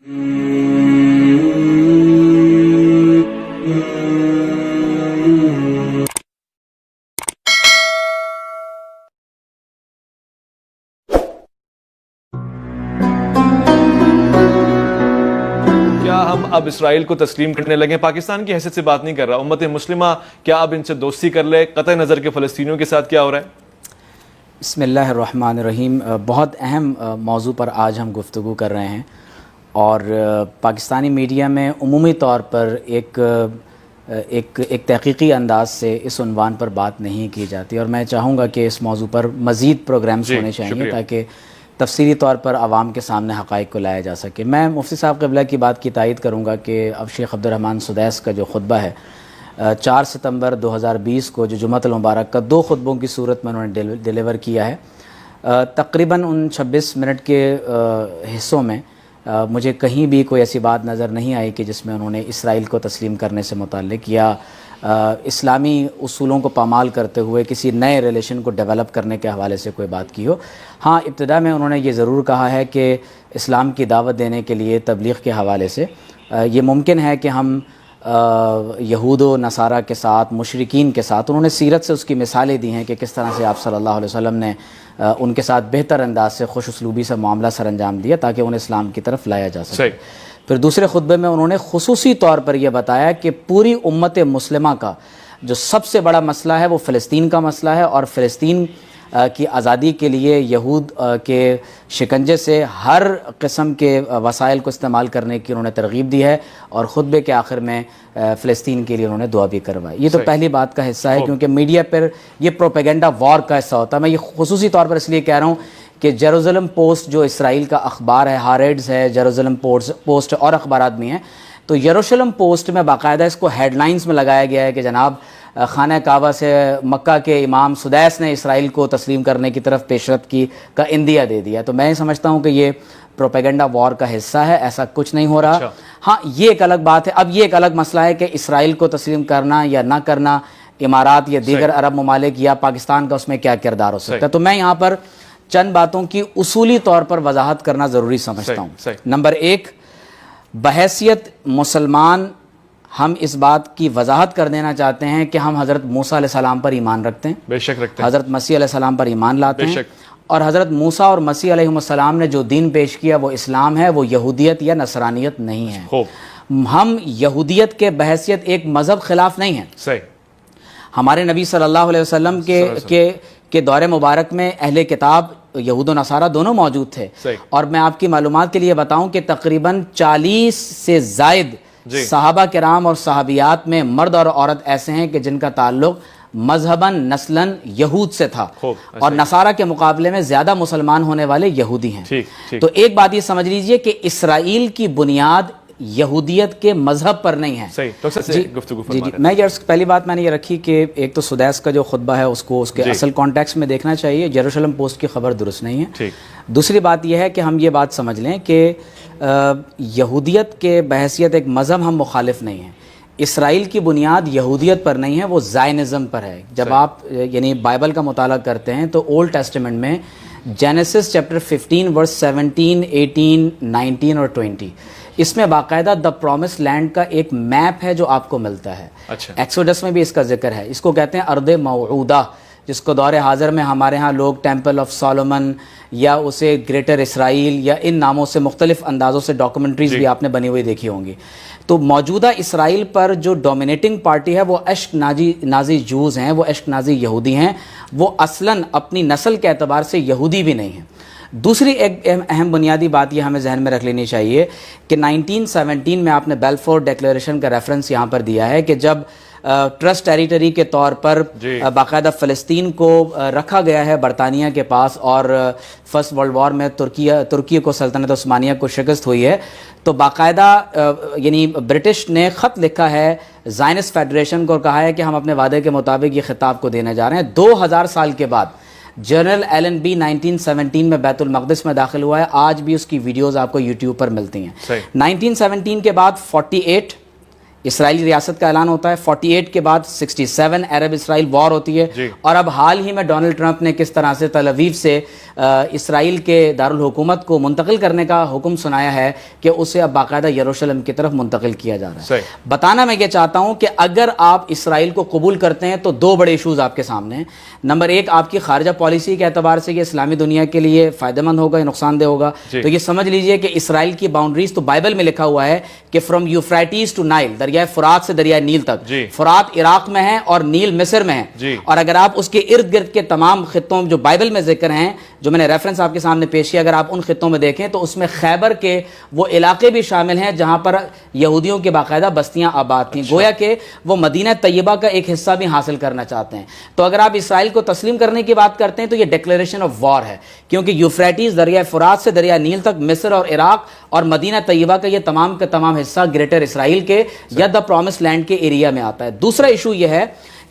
ہم اب اسرائیل کو تسلیم کرنے لگے؟ پاکستان کی حیثیت سے بات نہیں کر رہا، امت مسلمہ کیا اب ان سے دوستی کر لے، قطع نظر کے فلسطینیوں کے ساتھ کیا ہو رہا ہے؟ بسم اللہ الرحمن الرحیم۔ بہت اہم موضوع پر آج ہم گفتگو کر رہے ہیں، اور پاکستانی میڈیا میں عمومی طور پر ایک تحقیقی انداز سے اس عنوان پر بات نہیں کی جاتی، اور میں چاہوں گا کہ اس موضوع پر مزید پروگرامز ہونے چاہیے تاکہ تفصیلی طور پر عوام کے سامنے حقائق کو لایا جا سکے۔ میں مفتی صاحب قبلہ کی بات کی تائید کروں گا کہ اب شیخ عبدالرحمن سدیس کا جو خطبہ ہے 4 ستمبر 2020 کو جو جمعۃ المبارک کا 2 خطبوں کی صورت میں انہوں نے ڈیلیور کیا ہے، تقریباً ان 26 منٹ کے حصوں میں مجھے کہیں بھی کوئی ایسی بات نظر نہیں آئی کہ جس میں انہوں نے اسرائیل کو تسلیم کرنے سے متعلق یا اسلامی اصولوں کو پامال کرتے ہوئے کسی نئے ریلیشن کو ڈیولپ کرنے کے حوالے سے کوئی بات کی ہو۔ ہاں، ابتدا میں انہوں نے یہ ضرور کہا ہے کہ اسلام کی دعوت دینے کے لیے تبلیغ کے حوالے سے یہ ممکن ہے کہ ہم یہود و نصارہ کے ساتھ، مشرکین کے ساتھ، انہوں نے سیرت سے اس کی مثالیں دی ہیں کہ کس طرح سے آپ صلی اللہ علیہ وسلم نے ان کے ساتھ بہتر انداز سے خوش اسلوبی سے معاملہ سر انجام دیا تاکہ انہیں اسلام کی طرف لایا جا سکے۔ پھر دوسرے خطبے میں انہوں نے خصوصی طور پر یہ بتایا کہ پوری امت مسلمہ کا جو سب سے بڑا مسئلہ ہے وہ فلسطین کا مسئلہ ہے، اور فلسطین کی آزادی کے لیے یہود کے شکنجے سے ہر قسم کے وسائل کو استعمال کرنے کی انہوں نے ترغیب دی ہے، اور خطبے کے آخر میں فلسطین کے لیے انہوں نے دعا بھی کروائی۔ یہ تو پہلی بات کا حصہ ہے، کیونکہ میڈیا پر یہ پروپیگنڈا وار کا حصہ ہوتا ہے۔ میں یہ خصوصی طور پر اس لیے کہہ رہا ہوں کہ جیروزلم پوسٹ جو اسرائیل کا اخبار ہے، ہاریڈز ہے، جیروزلم پوسٹ اور اخبارات بھی ہیں، تو یروشلم پوسٹ میں باقاعدہ اس کو ہیڈ لائنز میں لگایا گیا ہے کہ جناب خانہ کعبہ سے مکہ کے امام سدیس نے اسرائیل کو تسلیم کرنے کی طرف پیشرفت کی کا عندیہ دے دیا۔ تو میں سمجھتا ہوں کہ یہ پروپیگنڈا وار کا حصہ ہے، ایسا کچھ نہیں ہو رہا۔ ہاں، یہ ایک الگ بات ہے۔ اب یہ ایک الگ مسئلہ ہے کہ اسرائیل کو تسلیم کرنا یا نہ کرنا، امارات یا دیگر عرب ممالک یا پاکستان کا اس میں کیا کردار ہو سکتا ہے۔ تو میں یہاں پر چند باتوں کی اصولی طور پر وضاحت کرنا ضروری سمجھتا ہوں۔ نمبر 1، بحیثیت مسلمان ہم اس بات کی وضاحت کر دینا چاہتے ہیں کہ ہم حضرت موسیٰ علیہ السلام پر ایمان رکھتے ہیں، بے شک رکھتے ہیں، حضرت مسیح علیہ السلام پر ایمان لاتے ہیں، اور حضرت موسیٰ اور مسیح علیہ السلام نے جو دین پیش کیا وہ اسلام ہے، وہ یہودیت یا نصرانیت نہیں ہے۔ ہم یہودیت کے بحیثیت ایک مذہب خلاف نہیں ہیں۔ ہمارے نبی صلی اللہ علیہ وسلم کے دور مبارک میں اہل کتاب یہود و نصارہ دونوں موجود تھے، اور میں آپ کی معلومات کے لیے بتاؤں کہ تقریباً 40 سے زائد صحابہ کرام اور صحابیات میں مرد اور عورت ایسے ہیں کہ جن کا تعلق مذہباً نسلاً یہود سے تھا، اور نصارہ کے مقابلے میں زیادہ مسلمان ہونے والے یہودی ہیں۔ تو ایک بات یہ سمجھ لیجئے کہ اسرائیل کی بنیاد یہودیت کے مذہب پر نہیں ہے۔ میں پہلی بات میں نے یہ رکھی کہ ایک تو سدیس کا جو خطبہ ہے اس کو اس کے اصل کانٹیکسٹ میں دیکھنا چاہیے، یروشلم پوسٹ کی خبر درست نہیں ہے۔ دوسری بات یہ ہے کہ ہم یہ بات سمجھ لیں کہ یہودیت کے بحیثیت ایک مذہب ہم مخالف نہیں ہیں۔ اسرائیل کی بنیاد یہودیت پر نہیں ہے، وہ زائنزم پر ہے۔ جب آپ یعنی بائبل کا مطالعہ کرتے ہیں تو اولڈ ٹیسٹمنٹ میں جینیسس چیپٹر 15 ورس 17، 18، 19 اور 20، اس میں باقاعدہ دا پرومس لینڈ کا ایک میپ ہے جو آپ کو ملتا ہے۔ ایکسوڈس میں بھی اس کا ذکر ہے، اس کو کہتے ہیں ارض موعودہ، جس کو دور حاضر میں ہمارے ہاں لوگ ٹیمپل آف سولومن یا اسے گریٹر اسرائیل یا ان ناموں سے مختلف اندازوں سے ڈاکومنٹریز بھی آپ نے بنی ہوئی دیکھی ہوں گی۔ تو موجودہ اسرائیل پر جو ڈومینیٹنگ پارٹی ہے وہ اشک نازی جوز ہیں، وہ اشک نازی یہودی ہیں، وہ اصلاً اپنی نسل کے اعتبار سے یہودی بھی نہیں ہیں۔ دوسری ایک اہم بنیادی بات یہ ہمیں ذہن میں رکھ لینی چاہیے کہ 1917 میں آپ نے بیلفور ڈیکلیریشن کا ریفرنس یہاں پر دیا ہے کہ جب ٹرسٹ ٹیریٹری کے طور پر باقاعدہ فلسطین کو رکھا گیا ہے برطانیہ کے پاس، اور فرسٹ ورلڈ وار میں ترکی کو سلطنت عثمانیہ کو شکست ہوئی ہے، تو باقاعدہ یعنی برٹش نے خط لکھا ہے زائنس فیڈریشن کو اور کہا ہے کہ ہم اپنے وعدے کے مطابق یہ خطاب کو دینے جا رہے ہیں۔ 2000 سال کے بعد جنرل ایلن بی 1917 میں بیت المقدس میں داخل ہوا ہے، آج بھی اس کی ویڈیوز آپ کو یوٹیوب پر ملتی ہیں۔ 1917 کے بعد 48، اسرائیلی ریاست کا اعلان ہوتا ہے، 48 کے بعد 67 عرب اسرائیل وار ہوتی ہے، اور اب حال ہی میں ڈونلڈ ٹرمپ نے کس طرح سے تل اویو سے اسرائیل کے دارالحکومت کو منتقل کرنے کا حکم سنایا ہے کہ اسے اب باقاعدہ یروشلم کی طرف منتقل کیا جا رہا ہے۔ بتانا میں یہ چاہتا ہوں کہ اگر آپ اسرائیل کو قبول کرتے ہیں تو دو بڑے ایشوز آپ کے سامنے ہیں۔ نمبر ایک، آپ کی خارجہ پالیسی کے اعتبار سے یہ اسلامی دنیا کے لیے فائدہ مند ہوگا یا نقصان دہ ہوگا؟ تو یہ سمجھ لیجئے کہ اسرائیل کی باؤنڈریز تو بائبل میں لکھا ہوا ہے کہ فرام یوفریٹس ٹو نائل، دریائے فرات سے دریائے نیل تک، فرات عراق میں ہے اور نیل مصر میں ہے، اور اگر آپ اس کے ارد گرد کے تمام خطوں جو بائبل میں ذکر ہیں، جو میں نے ریفرنس آپ کے سامنے پیش کیا، اگر آپ ان خطوں میں دیکھیں تو اس میں خیبر کے وہ علاقے بھی شامل ہیں جہاں پر یہودیوں کی باقاعدہ بستیاں آباد تھیں، گویا کہ وہ مدینہ طیبہ کا ایک حصہ بھی حاصل کرنا چاہتے ہیں۔ تو اگر آپ اسرائیل کو تسلیم کرنے کی بات کرتے ہیں تو یہ ڈکلیریشن آف وار ہے، کیونکہ یوفریٹس دریائے فرات سے دریائے نیل تک، مصر اور عراق اور مدینہ طیبہ کا یہ تمام کا تمام حصہ گریٹر اسرائیل کے یا دا پرومس لینڈ کے ایریا میں آتا ہے۔ دوسرا ایشو یہ ہے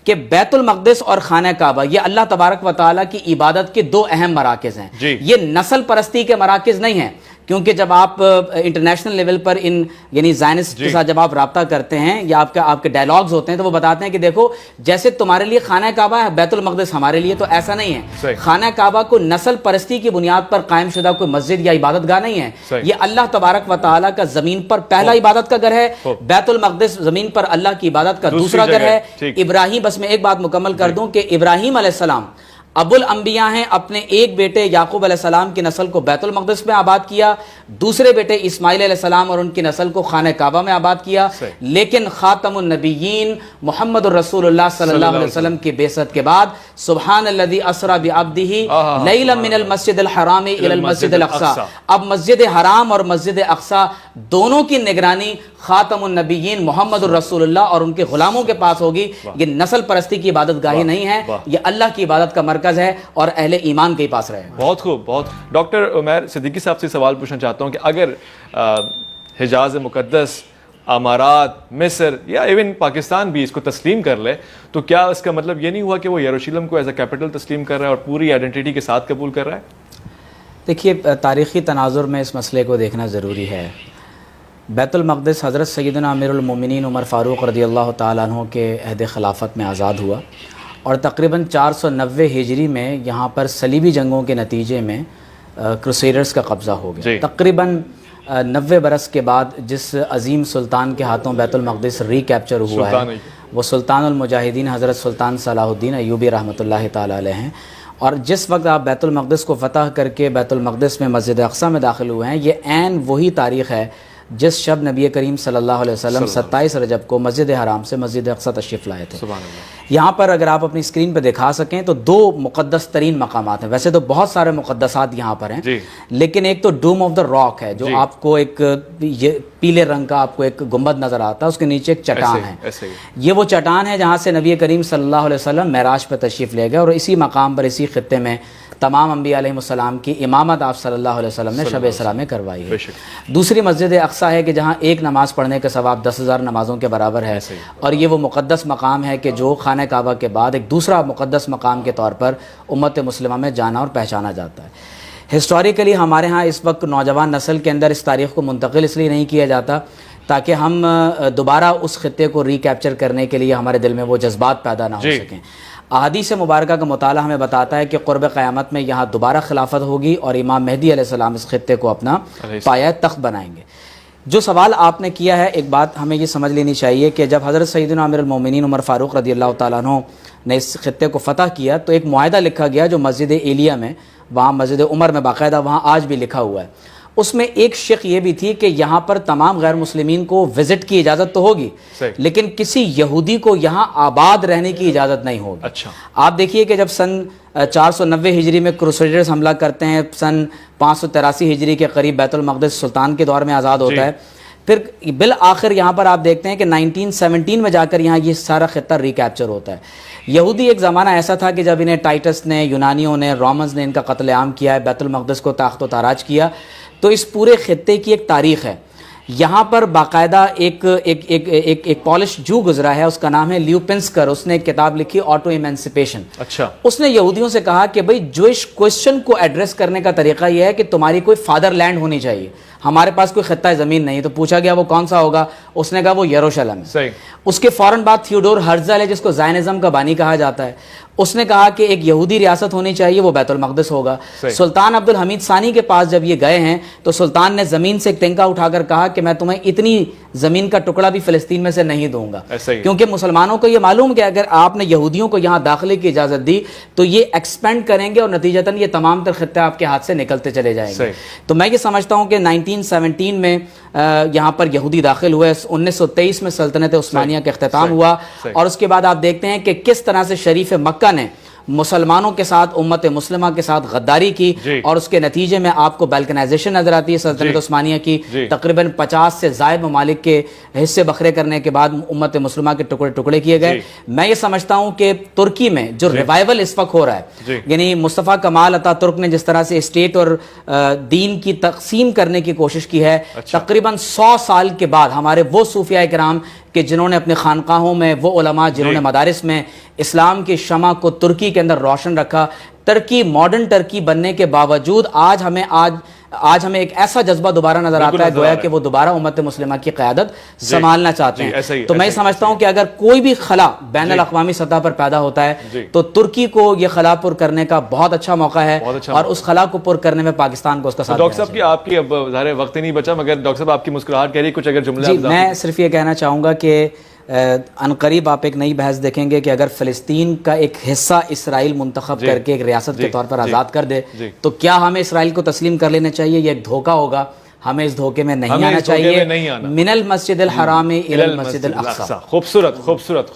کہ بیت المقدس اور خانہ کعبہ یہ اللہ تبارک و تعالیٰ کی عبادت کے دو اہم مراکز ہیں، یہ نسل پرستی کے مراکز نہیں ہیں، کیونکہ جب آپ انٹرنیشنل لیول پر ان یعنی زائنسٹ کے ساتھ جب آپ رابطہ کرتے ہیں یا آپ کے ڈائلاگز ہوتے ہیں تو وہ بتاتے ہیں کہ دیکھو جیسے تمہارے لیے خانہ کعبہ ہے، بیت المقدس ہمارے لیے تو ایسا نہیں ہے۔ خانہ کعبہ کو نسل پرستی کی بنیاد پر قائم شدہ کوئی مسجد یا عبادت گاہ نہیں ہے، یہ اللہ تبارک و تعالیٰ کا زمین پر پہلا عبادت کا گھر ہے، بیت المقدس زمین پر اللہ کی عبادت کا دوسرا گھر ہے۔ ابراہیم، بس میں ایک بات مکمل کر دوں کہ ابراہیم علیہ السلام ابو الانبیاء ہیں، اپنے ایک بیٹے یعقوب علیہ السلام کی نسل کو بیت المقدس میں آباد کیا، دوسرے بیٹے اسماعیل علیہ السلام اور ان کی نسل کو خانہ کعبہ میں آباد کیا، لیکن خاتم النبیین محمد الرسول اللہ صلی اللہ علیہ وسلم کی بعثت کے بعد سبحان الذی اسری بعبدہ لیلا من المسجد الحرام الی المسجد الاقصی، اب مسجد حرام اور مسجد اقصی دونوں کی نگرانی خاتم النبیین محمد الرسول اللہ اور ان کے غلاموں کے پاس ہوگی۔ یہ نسل پرستی کی عبادت گاہی نہیں ہے، یہ اللہ کی عبادت کا مرکز ہے اور اہل ایمان کے پاس رہے۔ بہت خوب، بہت۔ ڈاکٹر عمیر صدیقی صاحب سے سوال پوچھنا چاہتا ہوں کہ اگر حجاز مقدس، امارات، مصر یا ایون پاکستان بھی اس کو تسلیم کر لے تو کیا اس کا مطلب یہ نہیں ہوا کہ وہ یروشلم کو ایز اے کیپٹل تسلیم کر رہا ہے اور پوری آئیڈینٹی کے ساتھ قبول کر رہا ہے؟ دیکھیے، تاریخی تناظر میں اس مسئلے کو دیکھنا ضروری ہے۔ بیت المقدس حضرت سیدنا امیر المومنین عمر فاروق رضی اللہ تعالیٰ عنہ کے عہد خلافت میں آزاد ہوا، اور تقریباً 490 ہجری میں یہاں پر صلیبی جنگوں کے نتیجے میں کروسیڈرز کا قبضہ ہو گیا۔ تقریباً 90 برس کے بعد جس عظیم سلطان کے ہاتھوں بیت المقدس ری کیپچر ہوا ہے وہ سلطان المجاہدین حضرت سلطان صلاح الدین ایوبی رحمۃ اللہ تعالیٰ علیہ ہیں، اور جس وقت آپ بیت المقدس کو فتح کر کے بیت المقدس میں مسجد اقصی میں داخل ہوئے ہیں، یہ عین وہی تاریخ ہے جس شب نبی کریم صلی اللہ علیہ وسلم 27 رجب کو مسجد حرام سے مسجد اقصی تشریف لائے تھے۔ یہاں پر اگر آپ اپنی اسکرین پہ دکھا سکیں تو دو مقدس ترین مقامات ہیں، ویسے تو بہت سارے مقدسات یہاں پر ہیں، لیکن ایک تو ڈوم آف دا راک ہے جو آپ کو ایک پیلے رنگ کا آپ کو ایک گنبد نظر آتا ہے، اس کے نیچے ایک چٹان ہے، یہ وہ چٹان ہے جہاں سے نبی کریم صلی اللہ علیہ وسلم معراج پہ تشریف لے گئے، اور اسی مقام پر اسی خطے میں تمام انبیاء علیہ السلام کی امامت آپ صلی اللہ علیہ وسلم نے شب اسراء میں کروائی ہے۔ دوسری مسجد اقصی ہے کہ جہاں ایک نماز پڑھنے کا ثواب 10,000 نمازوں کے برابر ہے، اور یہ وہ مقدس مقام ہے کہ جو خانہ کعبہ کے بعد ایک دوسرا مقدس مقام کے طور پر امت مسلمہ میں جانا اور پہچانا جاتا ہے۔ ہسٹوریکلی ہمارے ہاں اس وقت نوجوان نسل کے اندر اس تاریخ کو منتقل اس لیے نہیں کیا جاتا تاکہ ہم دوبارہ اس خطے کو ری کیپچر کرنے کے لیے ہمارے دل میں وہ جذبات پیدا نہ ہو سکیں۔ احادیث مبارکہ کا مطالعہ ہمیں بتاتا ہے کہ قرب قیامت میں یہاں دوبارہ خلافت ہوگی اور امام مہدی علیہ السلام اس خطے کو اپنا پایہ تخت بنائیں گے۔ جو سوال آپ نے کیا ہے، ایک بات ہمیں یہ سمجھ لینی چاہیے کہ جب حضرت سیدنا امیر المومنین عمر فاروق رضی اللہ تعالیٰ عنہ نے اس خطے کو فتح کیا تو ایک معاہدہ لکھا گیا جو مسجد ایلیہ میں، وہاں مسجد عمر میں باقاعدہ وہاں آج بھی لکھا ہوا ہے، اس میں ایک شق یہ بھی تھی کہ یہاں پر تمام غیر مسلمین کو وزٹ کی اجازت تو ہوگی لیکن کسی یہودی کو یہاں آباد رہنے کی اجازت نہیں ہوگی۔ اچھا، آپ دیکھیے کہ جب سن 490 ہجری میں کروسیڈرز حملہ کرتے ہیں، سن 583 ہجری کے قریب بیت المقدس سلطان کے دور میں آزاد ہوتا ہے، پھر بالآخر یہاں پر آپ دیکھتے ہیں کہ 1917 میں جا کر یہاں یہ سارا خطہ ریکیپچر ہوتا ہے۔ یہودی ایک زمانہ ایسا تھا کہ جب انہیں ٹائٹس نے، یونانیوں نے، رومنز نے ان کا قتل عام کیا ہے، بیت المقدس کو تاخت و تاراج کیا، تو اس پورے خطے کی ایک تاریخ ہے۔ یہاں پر باقاعدہ ایک پالش جو گزرا ہے، اس کا نام ہے لیوپنسکر، اس نے ایک کتاب لکھی آٹو ایمنسپیشن۔ اچھا، اس نے یہودیوں سے کہا کہ بھئی جوئش کوسچن کو ایڈریس کرنے کا طریقہ یہ ہے کہ تمہاری کوئی فادر لینڈ ہونی چاہیے، ہمارے پاس کوئی خطہ زمین نہیں. تو پوچھا گیا وہ کون سا ہوگا, اس نے کہا وہ یروشلم ہے. صحیح. اس کے فوراً بعد تھیوڈور ہرزل ہے جس کو زائنزم کا بانی کہا جاتا ہے, اس نے کہا کہ ایک یہودی ریاست ہونی چاہیے, وہ بیت المقدس ہوگا. سلطان عبد الحمید ثانی کے پاس جب یہ گئے ہیں تو سلطان نے زمین سے ایک ٹینکا اٹھا کر کہا کہ میں تمہیں اتنی زمین کا ٹکڑا بھی فلسطین میں سے نہیں دوں گا, کیونکہ مسلمانوں کو یہ معلوم کہ اگر آپ نے یہودیوں کو یہاں داخلے کی اجازت دی تو یہ ایکسپینڈ کریں گے اور نتیجتاً یہ تمام تر خطے آپ کے ہاتھ سے نکلتے چلے جائیں گے. تو میں یہ سمجھتا ہوں کہ 1917 میں یہاں پر یہودی داخل ہوئے, 1923 میں سلطنت عثمانیہ کا اختتام ہوا, اور اس کے بعد آپ دیکھتے ہیں کہ کس طرح سے شریف مکہ نے مسلمانوں کے ساتھ, امت مسلمہ کے ساتھ غداری کی, اور اس کے نتیجے میں آپ کو بیلکنائزیشن نظر آتی ہے سلطنت عثمانیہ کی. تقریباً 50 سے زائد ممالک کے حصے بکھرے کرنے کے بعد امت مسلمہ کے ٹکڑے ٹکڑے کیے گئے. میں یہ سمجھتا ہوں کہ ترکی میں جو ریوائول اس وقت ہو رہا ہے, یعنی مصطفیٰ کمال عطا ترک نے جس طرح سے اسٹیٹ اور دین کی تقسیم کرنے کی کوشش کی ہے, تقریباً 100 سال کے بعد ہمارے وہ صوفیاء کرام کہ جنہوں نے اپنے خانقاہوں میں, وہ علماء جنہوں نے مدارس میں اسلام کی شمع کو ترکی کے اندر روشن رکھا, ترکی ماڈرن ترکی بننے کے باوجود آج ہمیں ایک ایسا جذبہ دوبارہ نظر آتا ہے گویا کہ وہ دوبارہ امت مسلمہ کی قیادت سنبھالنا چاہتے ہیں. تو میں سمجھتا ہوں کہ اگر کوئی بھی خلا بین الاقوامی سطح پر پیدا ہوتا ہے تو ترکی کو یہ خلا پر کرنے کا بہت اچھا موقع ہے, اور اس خلا کو پر کرنے میں پاکستان کو اس کا ساتھ. ڈاکٹر صاحب آپ کی اب ظاہر وقت ہی نہیں بچا, مگر ڈاکٹر صاحب آپ کی مسکراہٹ کہہ رہی کچھ اگر جملے. میں صرف یہ کہنا چاہوں گا کہ عنقریب آپ ایک نئی بحث دیکھیں گے کہ اگر فلسطین کا ایک حصہ اسرائیل منتخب کر کے ایک ریاست کے طور پر آزاد کر دے تو کیا ہمیں اسرائیل کو تسلیم کر لینا چاہیے؟ یہ ایک دھوکہ ہوگا, ہمیں اس دھوکے میں نہیں آنا چاہیے. من المسجد الحرام الی المسجد الاقصی. خوبصورت.